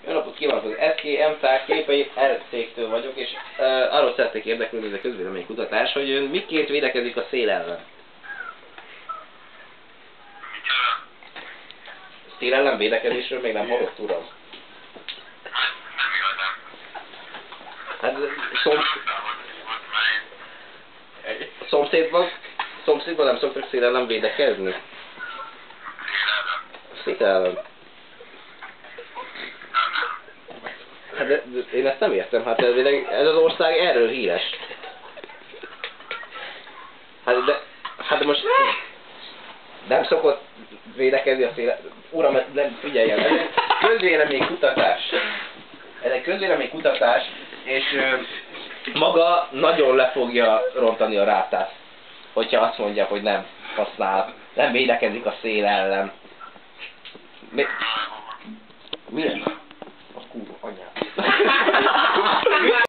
Jó napot kívánok! Az SKMK képei cégtől vagyok, és arról szeretnék érdeklődni, ez a közvéleménykutatás, hogy ön miként védekezik a szél ellen? Szél ellen védekezésről még nem hallott, uram? Nem igazán. Hát szomszédban nem szoktak szél ellen védekezni? Szél ellen? Hát de én ezt nem értem, hát ez az ország erről híres. Hát de most nem szokott védekezni a szél... Uram, nem figyeljen, ez egy közvéleménykutatás. Ez egy közvéleménykutatás, és maga nagyon le fogja rontani a rátát, hogyha azt mondja, hogy nem használ, nem védekezik a szél ellen. Milyen?